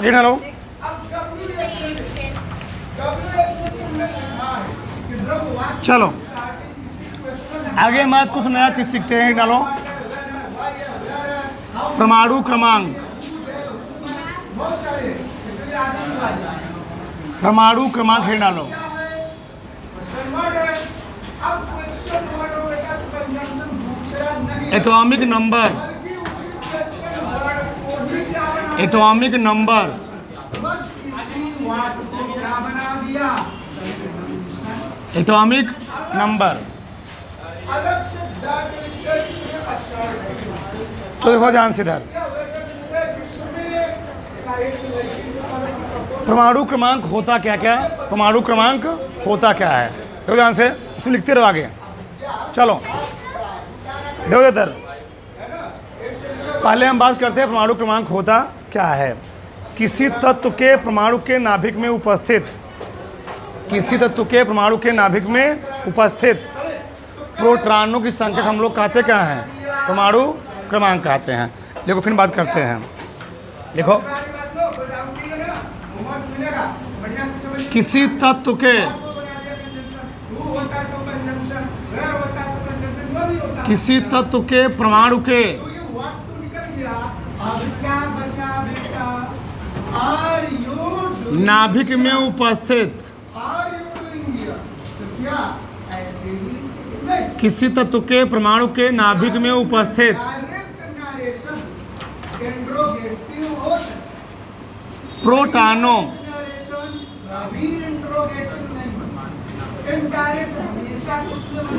आगे ना लो। चलो आगे हम आज कुछ नया चीज सीखते हैं। डालो परमाणु क्रमांक। परमाणु क्रमांक है डालो। Atomic number. Atomic number. Atomic number. तो देखो ध्यान से इधर, परमाणु क्रमांक होता क्या क्या है? परमाणु क्रमांक होता क्या है? देखो ध्यान से, उसमें लिखते रहो आगे। चलो देखो इधर, पहले हम बात करते हैं परमाणु क्रमांक होता क्या है। किसी तत्व के परमाणु के नाभिक में उपस्थित, किसी तत्व के परमाणु के नाभिक में उपस्थित प्रोटॉनों की संख्या हम लोग कहते क्या हैं? परमाणु क्रमांक कहते हैं। देखो फिर बात करते हैं। देखो किसी तत्व के, किसी तत्व के परमाणु के नाभिक में उपस्थित, किसी तत्व के परमाणु के नाभिक में उपस्थित प्रोटॉनों,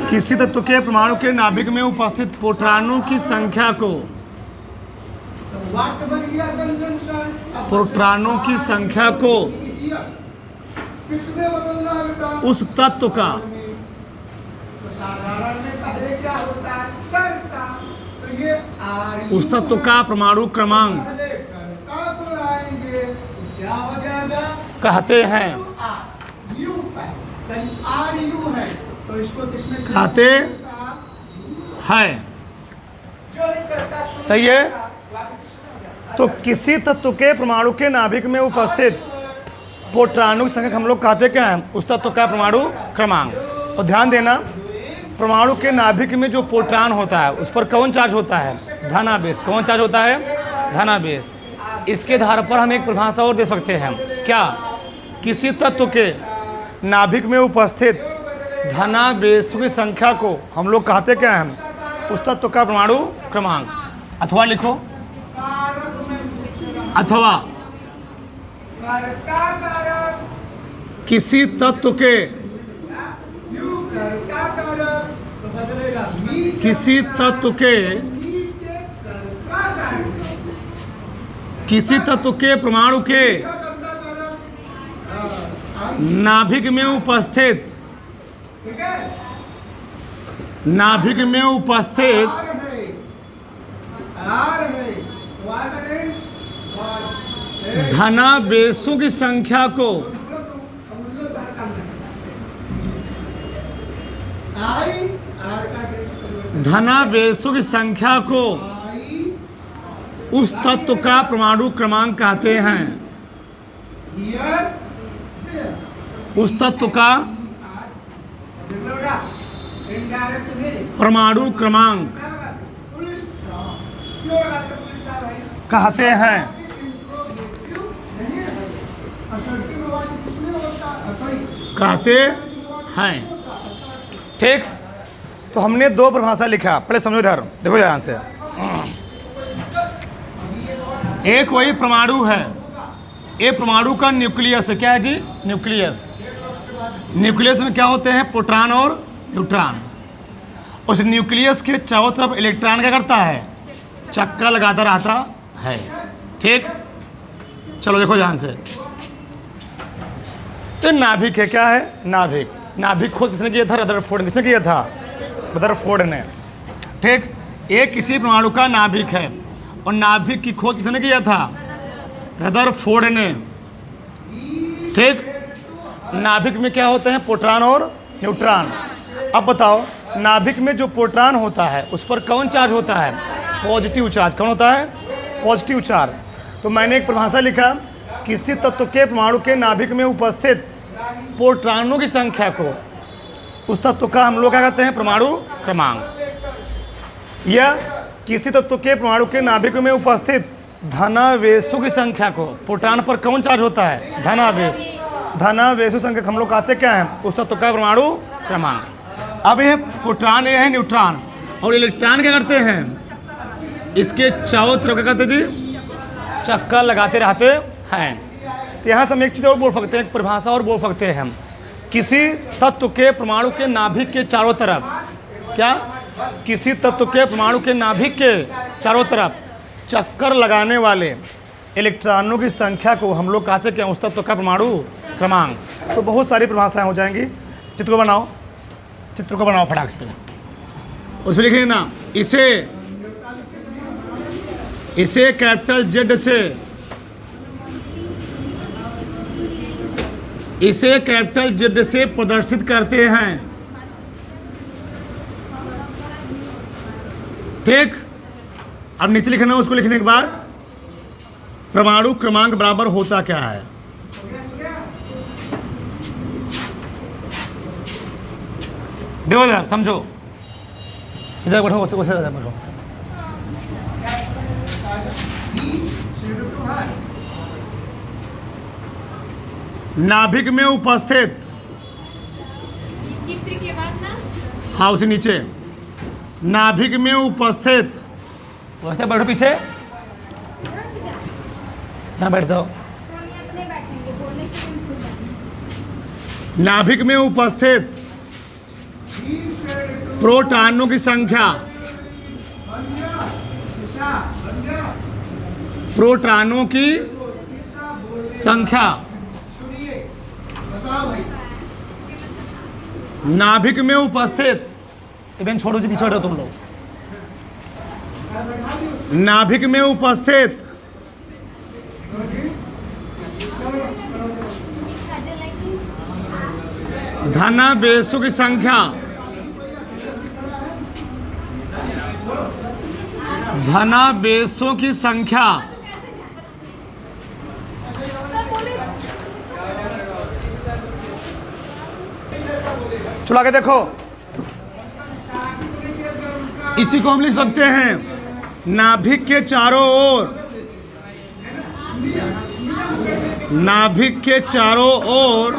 किसी तत्व के परमाणु के नाभिक में उपस्थित प्रोटॉनों की संख्या को, प्रोटॉनों की संख्या को उस तत्व का, उस तत्व का परमाणु क्रमांक कहते हैं, कहते हैं। सही है। तो किसी तत्व के परमाणु के नाभिक में उपस्थित प्रोटॉनों की संख्या हम लोग कहते क्या हैं? उस तत्व का परमाणु क्रमांक। और ध्यान देना, परमाणु के नाभिक में जो प्रोटॉन होता है उस पर कौन चार्ज होता है? धनावेश। कौन चार्ज होता है? धनावेश। इसके आधार पर हम एक परिभाषा और दे सकते हैं। क्या? किसी तत्व के नाभिक में उपस्थित धनावेशों की संख्या को हम लोग कहते क्या हैं? उस तत्व का परमाणु क्रमांक। अथवा लिखो, अथवा किसी तत्व के, किसी तत्व के, किसी तत्व के परमाणु के नाभिक में उपस्थित, नाभिक में उपस्थित धनावेशों की संख्या को, धनावेशों की संख्या को उस तत्व का परमाणु क्रमांक कहते हैं। उस तत्व का परमाणु क्रमांक कहते हैं। कहते हैं। ठीक। तो हमने दो परिभाषा लिखा, पहले समझो इधर, देखो ध्यान से। एक वही परमाणु है, एक परमाणु का न्यूक्लियस है। क्या है जी? न्यूक्लियस। न्यूक्लियस में क्या होते हैं? प्रोटॉन और न्यूट्रॉन। उस न्यूक्लियस के चारों तरफ इलेक्ट्रॉन क्या करता है? चक्का लगाता रहता है। ठीक। चलो देखो ध्यान से, तो नाभिक है। क्या है? नाभिक। नाभिक खोज किसने किया था? रदरफोर्ड ने। किसने किया था? रदरफोर्ड ने। ठीक। एक किसी परमाणु का नाभिक है और नाभिक की खोज किसने किया था? रदरफोर्ड ने। ठीक। नाभिक में क्या होते हैं? प्रोटॉन और न्यूट्रॉन। अब बताओ, नाभिक में जो प्रोटॉन होता है उस पर कौन चार्ज होता है? Positive charge. कौन होता है? Positive charge. तो मैंने एक परिभाषा लिखा, किसी तत्व के परमाणु के नाभिक में उपस्थित प्रोटॉनों की संख्या को, उस तत्व का हम लोग क्या कहते हैं? परमाणु क्रमांक। या किसी तत्व के परमाणु के नाभिक में उपस्थित धनावेशों की संख्या को, प्रोटॉन पर कौन चार्ज होता है? धनावेश। धनावेशों संख्या हम लोग कहते क्या है? उस तत्व का परमाणु क्रमांक। अब ये प्रोटॉन, ये है न्यूट्रॉन, और इलेक्ट्रॉन क्या करते हैं? इसके चारों तरफ क्या करते जी? चक्कर लगाते रहते हैं। तो यहाँ से हम एक चीज़ और बोल सकते हैं, एक परिभाषा और बोल सकते हैं हम, किसी तत्व के परमाणु के नाभिक के चारों तरफ, क्या? किसी तत्व के परमाणु के नाभिक के चारों तरफ चक्कर लगाने वाले इलेक्ट्रॉनों की संख्या को हम लोग कहते हैं उस तत्व का परमाणु क्रमांक। तो बहुत सारी परिभाषाएं हो जाएंगी। चित्र को बनाओ, चित्र को बनाओ फटाक से। उसमें लिखिए ना, इसे कैपिटल जेड से, इसे कैपिटल जेड से प्रदर्शित करते हैं। ठीक। अब नीचे लिखना, उसको लिखने के बाद परमाणु क्रमांक बराबर होता क्या है? देखो यार, समझो, इधर बैठो, उसे बैठो। नाभिक में उपस्थित, चित्र के बाद ना, हाँ उसे नीचे, नाभिक में उपस्थित, वैसे बैठो पीछे, यहाँ बैठ जाओ। नाभिक में उपस्थित प्रोटॉनों की संख्या, प्रोटॉनों की संख्या नाभिक में उपस्थित, इवन छोड़ो जी, पीछे बैठो तुम लोग। नाभिक में उपस्थित धनावेशों की संख्या, धनावेशों की संख्या चला के देखो, इसी को हम लिख सकते हैं नाभिक के चारों ओर, नाभिक के चारों ओर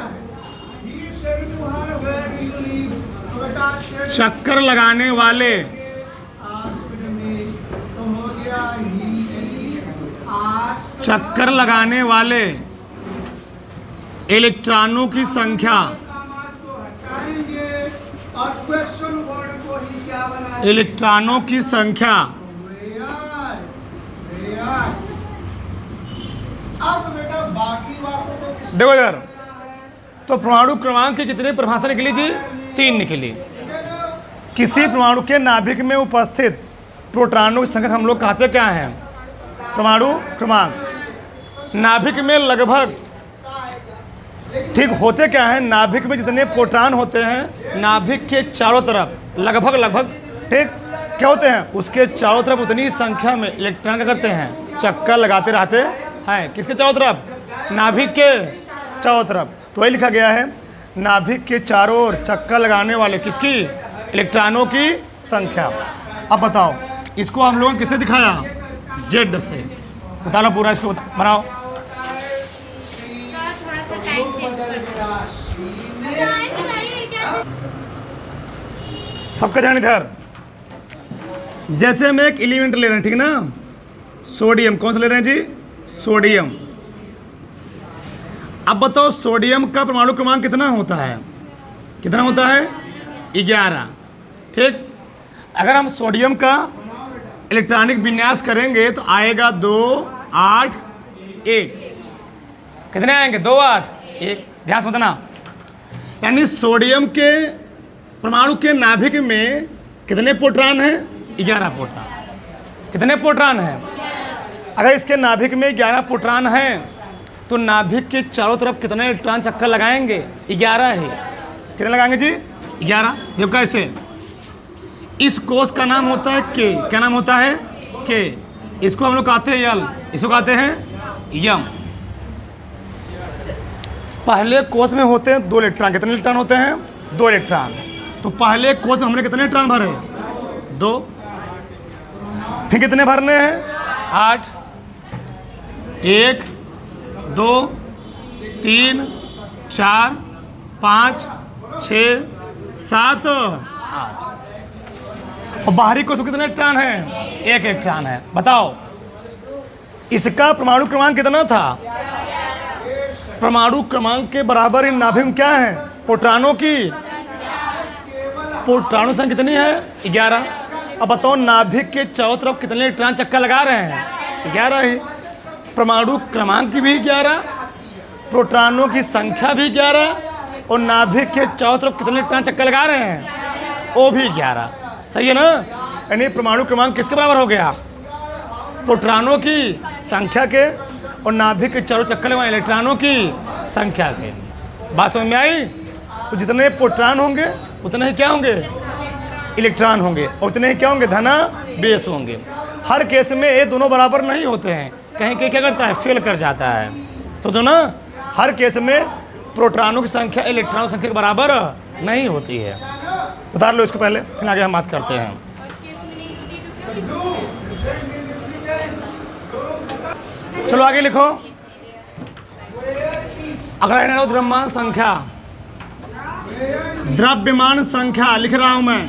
चक्कर लगाने वाले इलेक्ट्रॉनों की संख्या, इलेक्ट्रॉनों की संख्या देखो इधर। तो परमाणु क्रमांक की कितनी परिभाषा निकली जी? 3 निकली। किसी परमाणु के नाभिक में उपस्थित प्रोटॉनों की संख्या हम लोग कहते क्या हैं? परमाणु क्रमांक। नाभिक में लगभग, ठीक, होते क्या है? नाभिक में जितने प्रोटॉन होते हैं, नाभिक के चारों तरफ लगभग, ठीक, क्या होते हैं? उसके चारों तरफ उतनी संख्या में इलेक्ट्रॉन क्या करते हैं? चक्कर लगाते रहते हैं। किसके चारों तरफ? नाभिक के चारों तरफ। तो वही लिखा गया है, नाभिक के चारों ओर चक्कर लगाने वाले किसकी? इलेक्ट्रॉनों की संख्या। अब बताओ, इसको हम लोगों ने किससे दिखाया? जेड से। बता लो पूरा, इसको बनाओ। थोड़ा सा टाइम चेंज कर। सबका ध्यान इधर। जैसे हम एक एलिमेंट ले रहे हैं, ठीक ना, सोडियम। कौन सा ले रहे हैं जी? सोडियम। अब बताओ, सोडियम का परमाणु क्रमांक कितना होता है? कितना होता है? 11। ठीक। अगर हम सोडियम का इलेक्ट्रॉनिक विन्यास करेंगे तो आएगा 2, 8, 1। कितने आएंगे? 2, 8, 1। ध्यान से बताना। यानी सोडियम के परमाणु के नाभिक में कितने प्रोटॉन हैं? 11 प्रोटॉन। कितने प्रोटॉन हैं? अगर इसके नाभिक में 11 प्रोटॉन हैं तो नाभिक के चारों तरफ कितने इलेक्ट्रॉन चक्कर लगाएंगे? 11 ही। कितने लगाएंगे जी? 11। जब कैसे? इस कोष का नाम होता है के। क्या नाम होता है? के। इसको हम लोग कहते हैं यल, इसको कहते हैं यम। पहले कोष में होते हैं 2 इलेक्ट्रॉन। कितने इलेक्ट्रॉन होते हैं? 2 इलेक्ट्रॉन। तो पहले कोष में हमने कितने इलेक्ट्रॉन भरे? 2। फिर कितने भरने हैं? 8। 1 2 3 4 5 6 7 8। और बाहरी कोष में कितने इलेक्ट्रॉन हैं? 1 इलेक्ट्रॉन है। बताओ इसका परमाणु क्रमांक कितना था? परमाणु क्रमांक के बराबर इन नाभिक में क्या है? प्रोटॉनों की प्रोटॉनों संख्या कितनी है? 11। अब बताओ नाभिक के चारों तरफ कितने इलेक्ट्रॉन चक्कर लगा रहे हैं? 11 ही। परमाणु क्रमांक भी 11, प्रोटॉनों की संख्या भी 11, और नाभिक के चारों तरफ कितने इलेक्ट्रॉन चक्कर लगा रहे हैं? वो भी 11। सही है ना? यानी परमाणु क्रमांक किसके बराबर हो गया? प्रोटॉनों की संख्या के और नाभिक के चारों चक्कर लगाए इलेक्ट्रॉनों की संख्या के। बात समझ में आई? तो जितने प्रोटॉन होंगे उतने ही क्या होंगे? इलेक्ट्रॉन होंगे, और उतने ही क्या होंगे? धना बेस होंगे। हर केस में ये दोनों बराबर नहीं होते हैं, कहीं कहीं क्या करता है? फेल कर जाता है। समझो ना? हर केस में प्रोटॉनों की संख्या इलेक्ट्रॉनों की संख्या के बराबर नहीं होती है। उतार लो इसको पहले, फिर आगे हम बात करते हैं। चलो आगे लिखो। अगला द्रव्यमान संख्या। द्रव्यमान संख्या लिख रहा हूं मैं।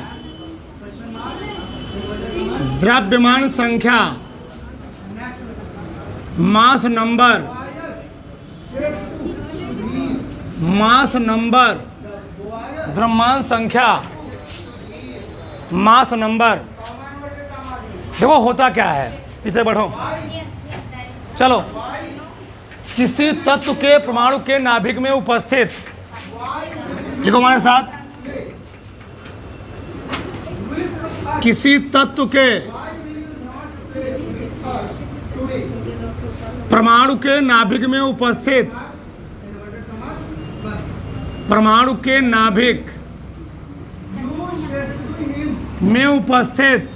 द्रव्यमान संख्या, मास नंबर, मास नंबर, द्रव्यमान संख्या, मास नंबर। देखो होता क्या है, पीछे बढ़ो। चलो, किसी तत्व के परमाणु के नाभिक में उपस्थित, देखो हमारे साथ, किसी तत्व के परमाणु के नाभिक में उपस्थित, परमाणु के नाभिक में उपस्थित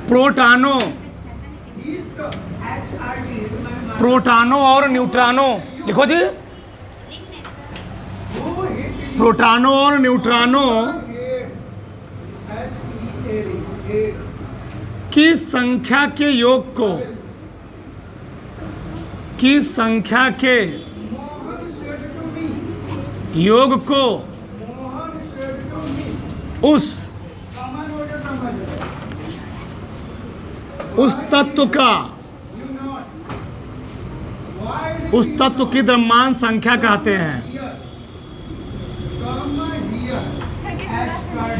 प्रोटॉनों, प्रोटॉनों और न्यूट्रॉनों, लिखो जी, प्रोटॉनों और न्यूट्रॉनों की संख्या के योग को, की संख्या के योग को उस तत्व का, उस तत्व की द्रव्यमान संख्या कहते हैं।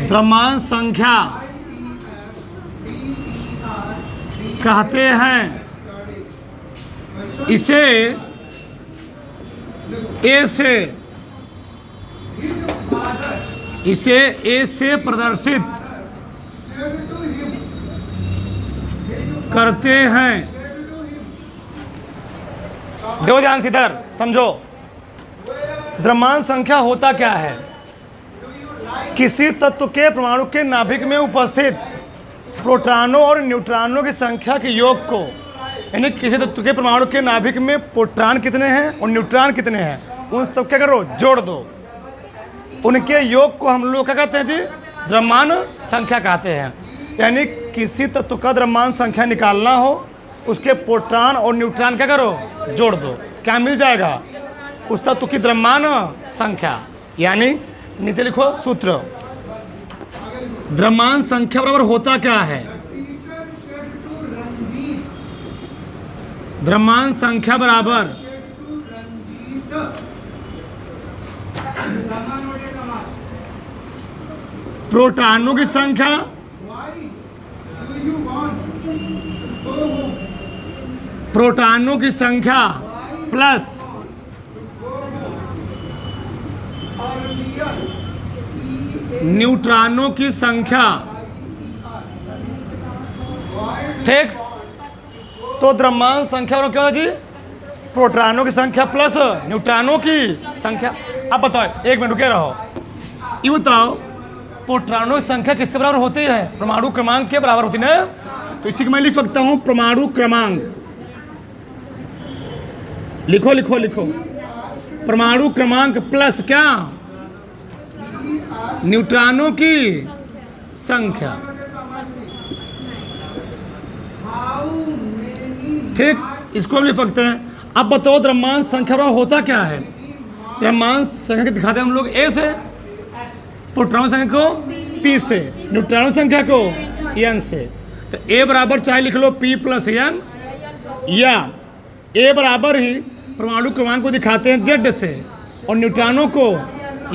द्रव्यमान संख्या कहते हैं। इसे ए से प्रदर्शित करते हैं। देखो ध्यान से इधर समझो, द्रव्यमान संख्या होता क्या है? किसी तत्व के परमाणु के नाभिक में उपस्थित प्रोटॉनों और न्यूट्रॉनों की संख्या के योग को, यानी किसी तत्व के परमाणु के नाभिक में प्रोटॉन कितने हैं और न्यूट्रॉन कितने हैं, उन सब क्या करो? जोड़ दो। उनके योग को हम लोग क्या कहते हैं जी? द्रव्यमान संख्या कहते हैं। यानी किसी तत्व का द्रव्यमान संख्या निकालना हो, उसके प्रोटॉन और न्यूट्रॉन क्या करो? जोड़ दो। क्या मिल जाएगा? उस तत्व की द्रव्यमान संख्या। यानी नीचे लिखो सूत्र, द्रव्यमान संख्या बराबर होता क्या है? द्रव्यमान संख्या बराबर प्रोटॉनों की संख्या प्लस न्यूट्रॉनों की संख्या। ठीक? तो द्रव्यमान संख्या और क्या होगा जी? प्रोटॉनों की संख्या प्लस न्यूट्रॉनों की संख्या। अब बताओ, एक मिनट रुके रहो। ये बताओ, प्रोटॉनों की संख्या किसके बराबर होती है? परमाणु क्रमांक के बराबर होती है ना। तो इसी को मैं लिख सकता हूं परमाणु क्रमांक। लिखो लिखो लिखो, परमाणु क्रमांक प्लस क्या? न्यूट्रॉनों की संख्या। ठीक, इसको हम लिख सकते हैं। अब बताओ द्रव्यमान संख्या बराबर होता क्या है? द्रव्यमान संख्या को दिखाते हैं हम लोग ए से, प्रोटॉन संख्या को पी से, न्यूट्रॉन संख्या को एन से। तो ए बराबर चाहे लिख लो पी प्लस एन, या ए बराबर ही परमाणु क्रमांक को दिखाते हैं जेड से और न्यूट्रॉनों को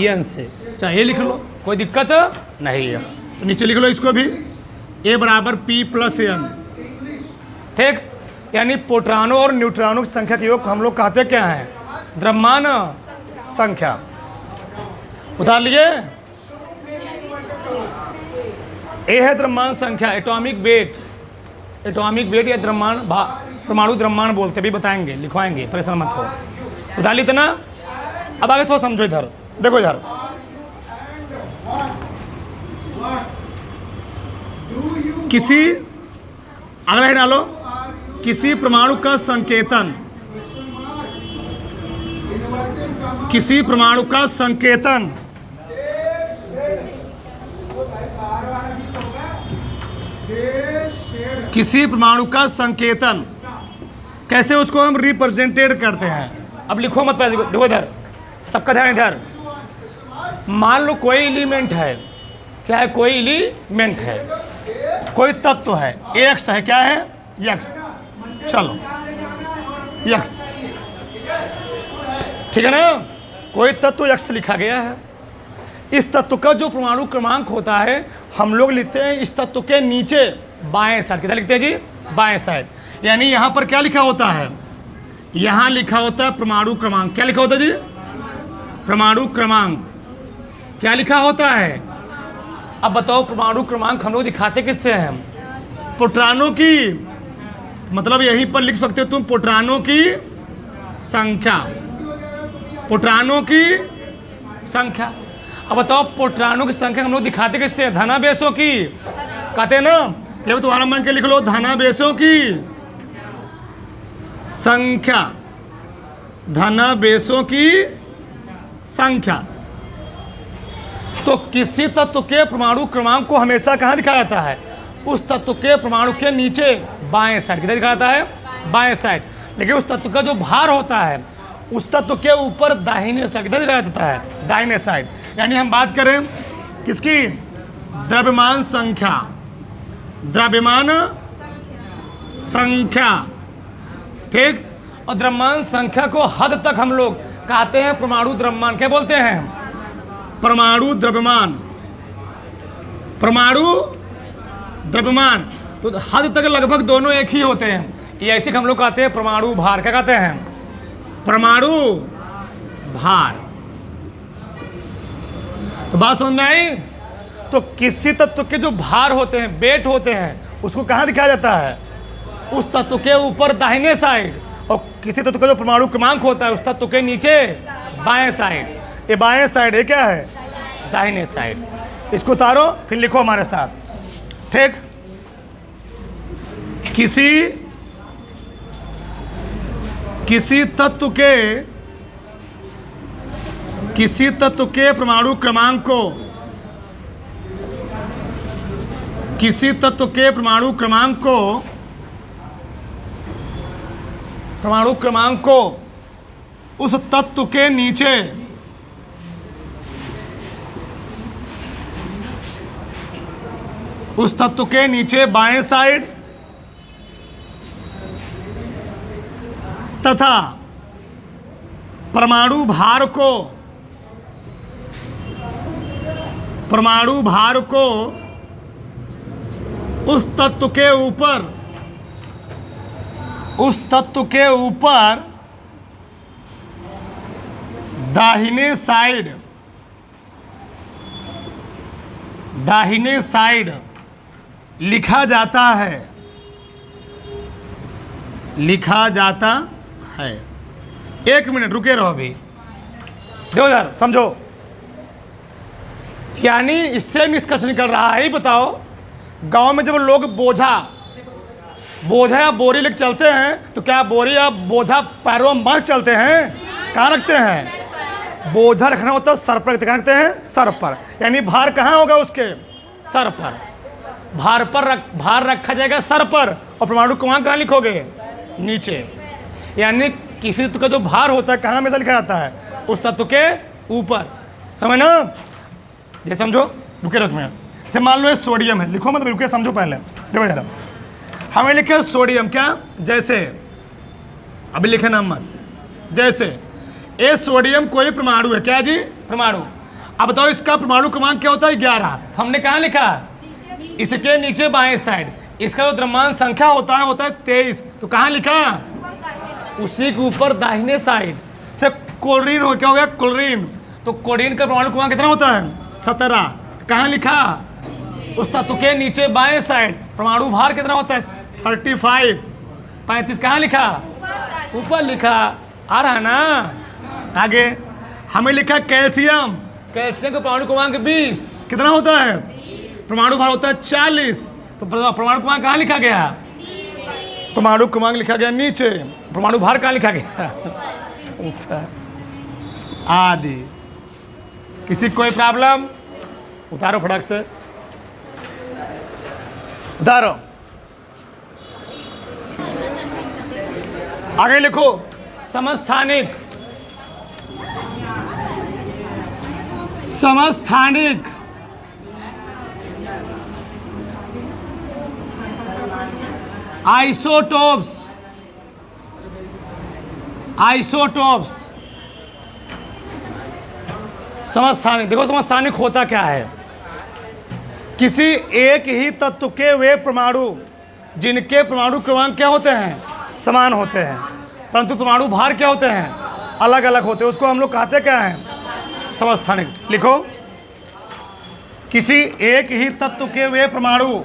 एन से, चाहे लिख लो, कोई दिक्कत नहीं है। तो नीचे लिख लो इसको भी, ए बराबर पी प्लस एन। ठीक, यानी प्रोटॉनों और न्यूट्रॉनों की संख्या के योग हम लोग कहते क्या है? द्रव्यमान संख्या। उतार लिए, ए है द्रव्यमान संख्या, एटॉमिक वेट। एटॉमिक वेट या द्रव्यमान, परमाणु द्रव्यमान बोलते भी, बताएंगे, लिखवाएंगे, परेशान मत हो। उतार ली ना। अब आगे थोड़ा समझो, इधर देखो, इधर किसी, अगला ही डालो, किसी परमाणु का संकेतन, किसी परमाणु का संकेतन किसी परमाणु का संकेतन कैसे उसको हम रिप्रेजेंटेड करते हैं। अब लिखो मत, पहले देखो इधर, सबका ध्यान इधर। मान लो कोई एलिमेंट है, क्या है? कोई एलिमेंट है, कोई तत्व है, एक्स है, क्या है? एक्स। चलो एक्स, ठीक है ना। कोई तत्व एक्स लिखा गया है। इस तत्व का जो परमाणु क्रमांक होता है हम लोग लिखते हैं इस तत्व के नीचे बाएं साइड। किधर लिखते हैं जी? बाएं साइड। यानी यहाँ पर क्या लिखा होता है? यहाँ लिखा होता है परमाणु क्रमांक। क्या लिखा होता है जी? परमाणु क्रमांक। क्या लिखा होता है? अब बताओ, परमाणु क्रमांक हम लोग दिखाते किससे हैं? प्रोटॉनों की, मतलब यहीं पर लिख सकते हो तुम प्रोटॉनों की संख्या, प्रोटॉनों की संख्या। अब बताओ, प्रोटॉनों की संख्या हम लोग दिखाते किससे? धनावेशों की, कहते हैं ना। ये तुम्हारा मन के लिख लो, धनावेशों की संख्या, धनावेशों की संख्या। तो किसी तत्व के परमाणु क्रमांक को हमेशा कहाँ दिखाया जाता है? उस तत्व के परमाणु के नीचे बाएं साइड। किधर दिखाया जाता है? बाएं साइड। लेकिन उस तत्व का जो भार होता है उस तत्व के ऊपर दाहिने साइड। किधर दिखाया जाता है? दाहिने साइड। यानी हम बात करें किसकी? द्रव्यमान संख्या, द्रव्यमान संख्या। ठीक, और द्रव्यमान संख्या को हद तक हम लोग कहते हैं परमाणु द्रव्यमान। क्या बोलते हैं? परमाणु द्रव्यमान, परमाणु द्रव्यमान। तो हद तक लगभग दोनों एक ही होते हैं। ये ऐसे हम लोग कहते हैं परमाणु भार। क्या कहते हैं? परमाणु भार। तो बात समझ में आई? तो किसी तत्व के जो भार होते हैं, वेट होते हैं, उसको कहाँ दिखाया जाता है? उस तत्व के ऊपर दाहिने साइड। और किसी तत्व का जो परमाणु क्रमांक होता है उस तत्व के नीचे बाएं साइड। ये बाएं साइड है, क्या है? दाहिने साइड। इसको उतारो, फिर लिखो हमारे साथ। ठीक, किसी तत्व के परमाणु क्रमांक को, किसी तत्व के परमाणु क्रमांक को उस तत्व के नीचे बाएं साइड तथा परमाणु भार को उस तत्व के ऊपर दाहिने साइड लिखा जाता है। एक मिनट रुके रहो, अभी देखो यार, समझो। यानी इससे निष्कर्ष निकल रहा है, ही बताओ, गांव में जब लोग बोझा या बोरी लेकर चलते हैं तो क्या बोरी या बोझा पैरों में बांध चलते हैं? कहाँ रखते हैं? बोझा रखना होता है सर पर, कहाँ रखते हैं? सर पर। यानी भार कहाँ होगा? उसके सर पर। भार रखा जाएगा सर पर, और परमाणु क्रमांक कहाँ लिखोगे? नीचे। यानी किसी तत्व का जो भार होता है कहाँ हमेशा लिखा जाता है? उस तत्व के ऊपर, समझ ना? ये समझो, रुके रख में। जब मान लो ये सोडियम है, लिखो मतलब रुके समझो पहले, देखो जरा। हमें लिखे सोडियम, क्या? जैसे अभी लिखे नाम मत, जैसे ये सोडियम कोई परमाणु है, क्या जी? परमाणु। अब बताओ इसका परमाणु क्रमांक क्या होता है? 11। हमने कहाँ लिखा? इसके नीचे बाएं साइड। इसका जो द्रव्यमान संख्या होता है 23, तो कहाँ लिखा? उसी के ऊपर दाहिने साइड। अच्छा क्लोरीन हो, क्या हो गया? क्लोरीन। तो क्लोरीन का परमाणु क्रमांक कितना होता है? 17। कहाँ लिखा? उस तत्व के नीचे बाएं साइड। परमाणु भार कितना होता है? 35। 35 कहाँ लिखा? ऊपर लिखा। आ रहा है ना? आगे हमें लिखा कैल्शियम। कैल्शियम का परमाणु क्रमांक 20 कितना होता है? परमाणु भार होता है 40। तो परमाणु क्रमांक कहाँ लिखा गया? परमाणु क्रमांक लिखा गया नीचे। परमाणु भार कहाँ लिखा गया? ऊपर। आदि। किसी कोई प्रॉब्लम? उतारो फटाक से, उतारो। आगे लिखो समस्थानिक। समस्थानिक आइसोटोप्स। समस्थानिक, देखो समस्थानिक होता क्या है? किसी एक ही तत्व के वे परमाणु जिनके परमाणु क्रमांक क्या होते हैं? समान होते हैं, परंतु परमाणु भार क्या होते हैं? अलग अलग होते हैं। उसको हम लोग कहते क्या हैं? समस्थानिक। लिखो किसी एक ही तत्व के वे परमाणु,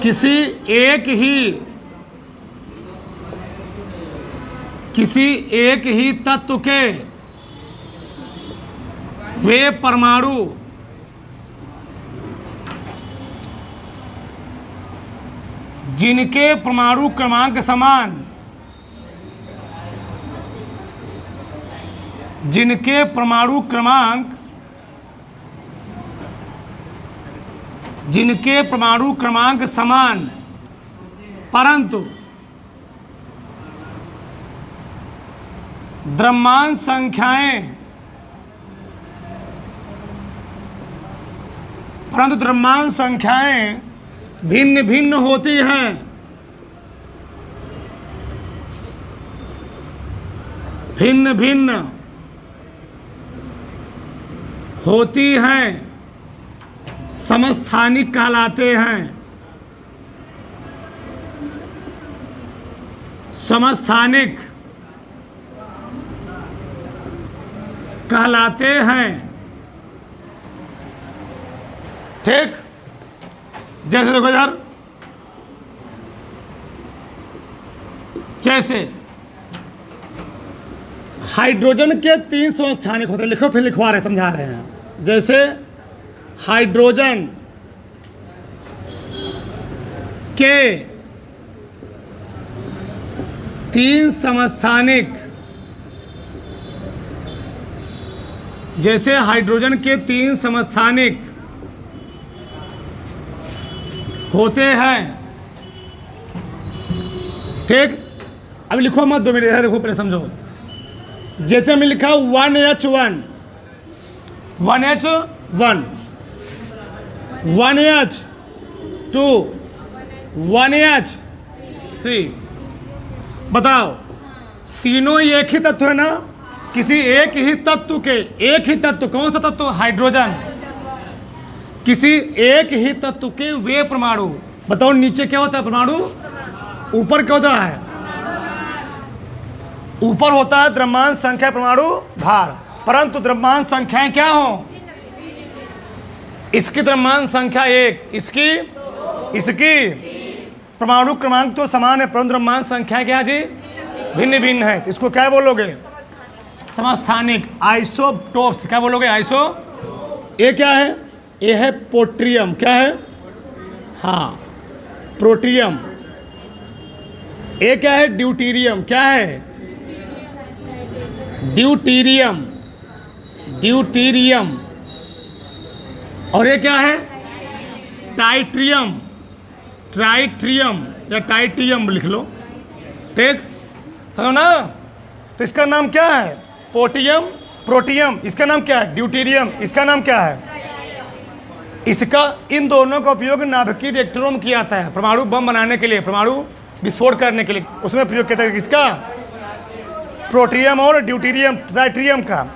किसी एक ही तत्व के वे परमाणु जिनके परमाणु क्रमांक समान, जिनके परमाणु क्रमांक समान, परंतु द्रव्यमान संख्याएं भिन्न भिन्न होती हैं। भिन्न भिन्न होती हैं, समस्थानिक कहलाते हैं। समस्थानिक कहलाते हैं। ठीक? जैसे देखो यार, जैसे हाइड्रोजन के 3 समस्थानिक होते हैं। लिखो, फिर लिखवा रहे, समझा रहे हैं। जैसे हाइड्रोजन के 3 समस्थानिक, जैसे हाइड्रोजन के 3 समस्थानिक होते हैं। ठीक? अब लिखो मत 2 मिनट, देखो पहले समझो। जैसे हमने लिखा 1H1, 1H1, 1H2, 1H3। बताओ, तीनों एक ही तत्व है ना? किसी एक ही तत्व के, एक ही तत्व, कौन सा तत्व? हाइड्रोजन। किसी एक ही तत्व के वे परमाणु, बताओ नीचे क्या होता है परमाणु? ऊपर क्या होता है? ऊपर होता है द्रव्यमान संख्या परमाणु भार, परंतु द्रव्यमान संख्याएं क्या हो? इसकी द्रव्यमान संख्या 1, इसकी परमाणु क्रमांक तो समान है, परंतु द्रव्यमान संख्या क्या जी? भिन्न भिन्न है। इसको क्या बोलोगे? समस्थानिक। आइसोटोप्स क्या बोलोगे? आइसो। ये क्या है? ये है पोट्रियम। क्या है? हाँ, प्रोटियम। ये क्या है? ड्यूटीरियम। क्या है? ड्यूटीरियम। ड्यूटीरियम। और ये क्या है? टाइट्रियम। ट्राइट्रियम या टाइटियम लिख लो, ठीक, समझो ना। तो इसका नाम क्या है? पोटियम, प्रोटियम। इसका नाम क्या है? ड्यूटीरियम। इसका नाम क्या है? इसका, इन दोनों का उपयोग नाभिकीय रिएक्टरों में किया जाता है, परमाणु बम बनाने के लिए, परमाणु विस्फोट करने के लिए, उसमें प्रयोग किया जाता है। किसका? प्रोटियम और ड्यूटीरियम, ट्राइट्रियम का।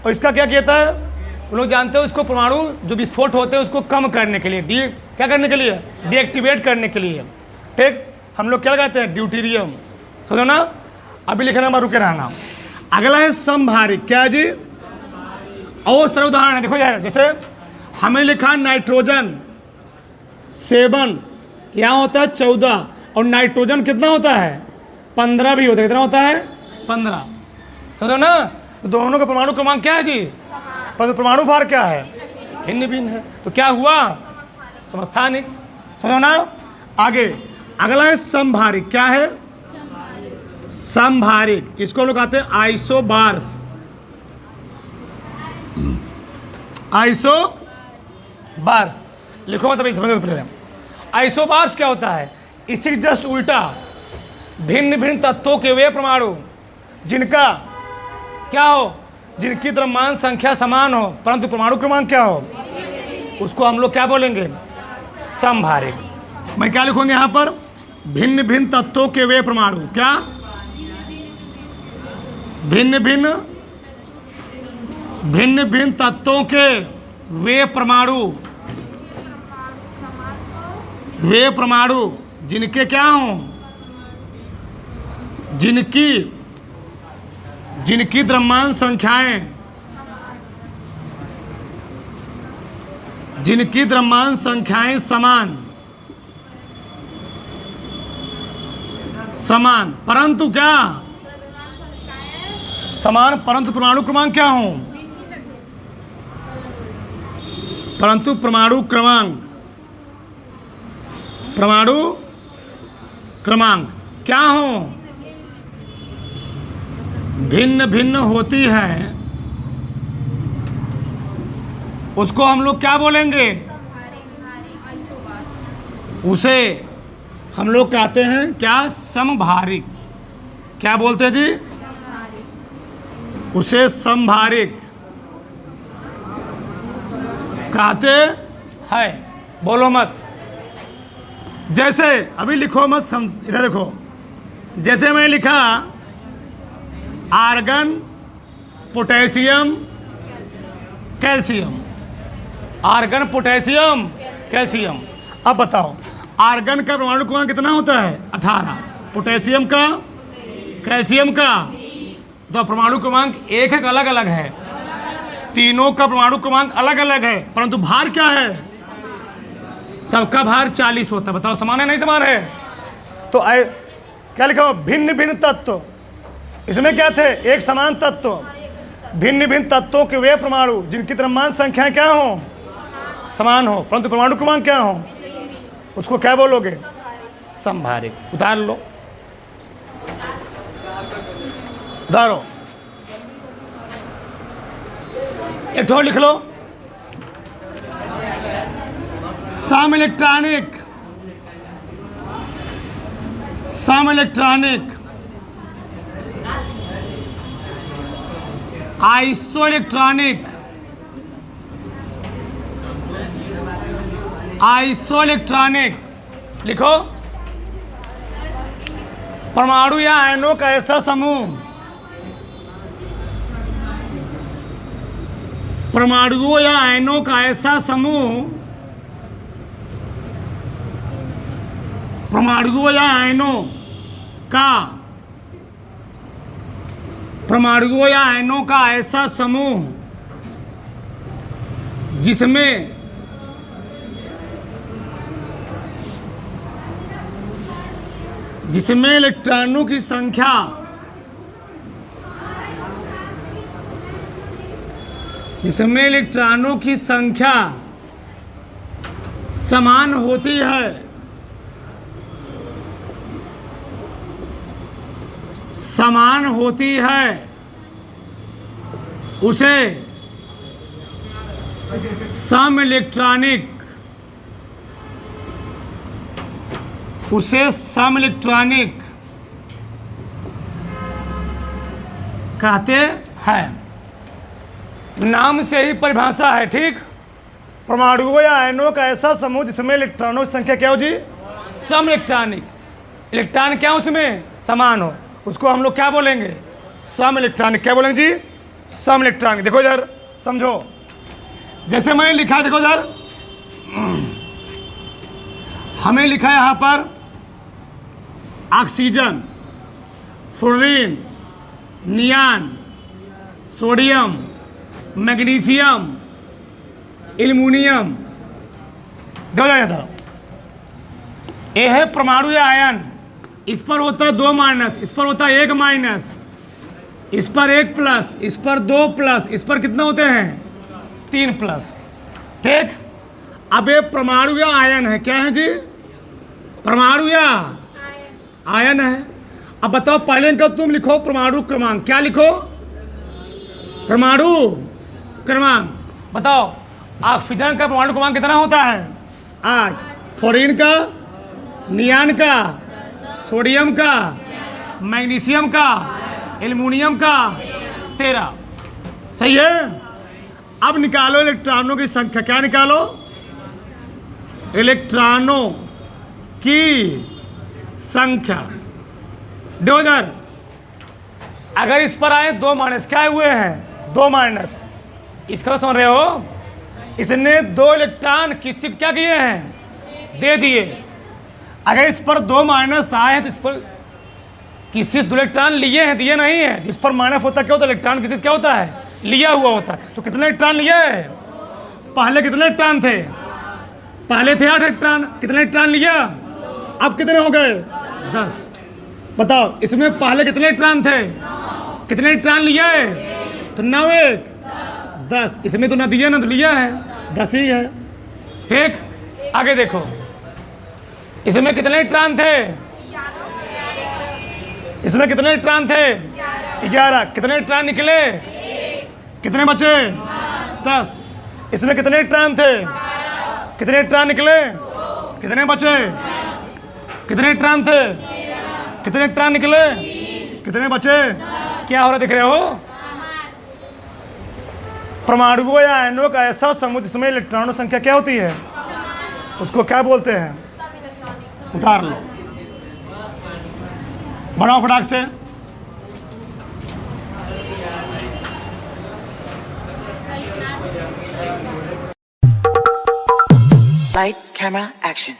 और इसका क्या किया था? उन लोग जानते हो, इसको परमाणु जो विस्फोट होते हैं उसको कम करने के लिए, क्या करने के लिए? डीएक्टिवेट करने के लिए, ठीक। हम लोग क्या लगाते हैं? ड्यूटीरियम। समझो ना। अभी लिखना मत, रुके रहना। अगला है समभारिक। क्या जी? और सरल उदाहरण है, देखो यार, जैसे हमें लिखा नाइट्रोजन 7, यहाँ होता है 14, और नाइट्रोजन कितना होता है? 15 भी होता है। कितना होता है? 15। समझो ना। तो दोनों का परमाणु क्रमांक क्या है जी? पर परमाणु भार क्या है? भिन्न भिन्न है। तो क्या हुआ? समस्थानिक। समझो ना। आगे अगला है समभारिक। क्या है? समभारिक। इसको लोग कहते हैं आइसोबार्स। आइसोबार्स लिखो, मतलब समझो पहले। आइसोबार्स क्या होता है? इसी जस्ट उल्टा, भिन्न भिन्न तत्वों के वे परमाणु जिनका क्या हो? जिनकी द्रव्यमान संख्या समान हो परंतु परमाणु क्रमांक क्या हो, उसको हम लोग क्या बोलेंगे? समभारिक। मैं क्या लिखूंगा यहाँ पर? भिन्न भिन्न तत्वों के वे परमाणु। क्या? भिन्न भिन्न तत्वों के वे परमाणु जिनके क्या हों? जिनकी द्रव्यमान संख्याएं समान परंतु क्या? समान परंतु परमाणु क्रमांक क्या हों? परंतु परमाणु क्रमांक क्या हों? भिन्न भिन्न होती है, उसको हम लोग क्या बोलेंगे? उसे हम लोग कहते हैं क्या? समभारिक। क्या बोलते हैं जी? उसे समभारिक कहते हैं। बोलो मत। जैसे अभी लिखो मत, इधर देखो। जैसे मैं लिखा argon, potassium, calcium. Argon, potassium, calcium. अब बताओ, आर्गन का परमाणु क्रमांक कितना होता है? 18। पोटेशियम का, कैल्शियम का, तो परमाणु क्रमांक एक एक अलग अलग है। तीनों का परमाणु क्रमांक अलग अलग है, परंतु भार क्या है? सबका भार 40 होता है। बताओ समान है नहीं समान है? तो क्या लिखा हो? भिन्न भिन्न तत्व। इसमें क्या थे? एक समान तत्व। भिन्न भिन्न तत्वों के वे परमाणु जिनकी द्रव्यमान संख्याएं क्या हो? समान हो परंतु परमाणु क्रमांक क्या हो? उसको क्या बोलोगे? समभारिक। उतार लो, उतारो। एक ठोर लिख लो। सम इलेक्ट्रॉनिक, आइसो इलेक्ट्रॉनिक लिखो। परमाणु या आयनों का ऐसा समूह, परमाणुओं या आयनों का ऐसा समूह, परमाणुओं या आयनों का ऐसा समूह जिसमें इलेक्ट्रॉनों की संख्या जिसमें इलेक्ट्रॉनों की संख्या समान होती है, समान होती है, उसे सम इलेक्ट्रॉनिक, उसे सम इलेक्ट्रॉनिक कहते हैं। नाम से ही परिभाषा है, ठीक। परमाणुओं या आयनों का ऐसा समूह जिसमें इलेक्ट्रॉनों की संख्या क्या हो जी, सम इलेक्ट्रॉनिक, इलेक्ट्रॉन क्या उसमें समान हो, उसको हम लोग क्या बोलेंगे, सम इलेक्ट्रॉनिक। क्या बोलेंगे जी, सम इलेक्ट्रॉनिक। देखो इधर समझो, जैसे मैंने लिखा, देखो इधर हमें लिखा है यहाँ पर oxygen, fluorine, neon, sodium, magnesium, aluminium. देखो इधर, ये है परमाणु या आयन, इस पर होता है 2 माइनस, इस पर होता है 1 माइनस, इस पर 1 प्लस, इस पर 2 प्लस, इस पर कितना होते हैं 3 प्लस, ठीक। अब ये परमाणु या आयन है, क्या है जी, परमाणु या आयन है। अब बताओ पहले इनका तुम लिखो परमाणु क्रमांक, क्या लिखो, परमाणु क्रमांक। बताओ ऑक्सीजन का परमाणु क्रमांक कितना होता है 8, फ्लोरीन का, नियान का, सोडियम का, मैग्नीशियम का, एल्युमिनियम का 13, सही है। अब निकालो इलेक्ट्रॉनों की संख्या, क्या निकालो, इलेक्ट्रॉनों की संख्या। दो इधर, अगर इस पर आए 2 माइनस, क्या हुए हैं 2 माइनस, इसका समझ रहे हो, इसने 2 इलेक्ट्रॉन किसी को क्या किए हैं, दे दिए। अगर इस पर 2 माइनस आए हैं तो इस पर किसी से 2 इलेक्ट्रॉन लिए हैं, दिए नहीं है। जिस पर माइनस होता क्या होता है, इलेक्ट्रॉन किसी से क्या होता है, लिया हुआ होता है। तो कितने इलेक्ट्रॉन लिए है, पहले कितने इलेक्ट्रॉन थे, पहले थे 8 इलेक्ट्रॉन, कितने इलेक्ट्रॉन लिया, अब कितने हो गए 10। बताओ इसमें पहले कितने इलेक्ट्रॉन थे, कितने इलेक्ट्रॉन लिए, तो 9 1 10, इसमें तो ना दिया ना तो लिया है, 10 ही है, ठीक। आगे देखो, इसमें कितने इलेक्ट्रॉन थे, इसमें कितने इलेक्ट्रॉन थे 11, कितने इलेक्ट्रॉन निकले, कितने बचे 10। इसमें कितने इलेक्ट्रॉन थे, कितने इलेक्ट्रॉन निकले, कितने बचे, कितने इलेक्ट्रॉन थे, कितने इलेक्ट्रॉन निकले, कितने बचे। क्या हो रहा दिख रहे हो, परमाणुओं या आयनों का ऐसा समूह जिसमें इलेक्ट्रॉनों की संख्या क्या होती है, उसको क्या बोलते हैं, उतार लो, बनाओ फटाक से। Lights, camera, action.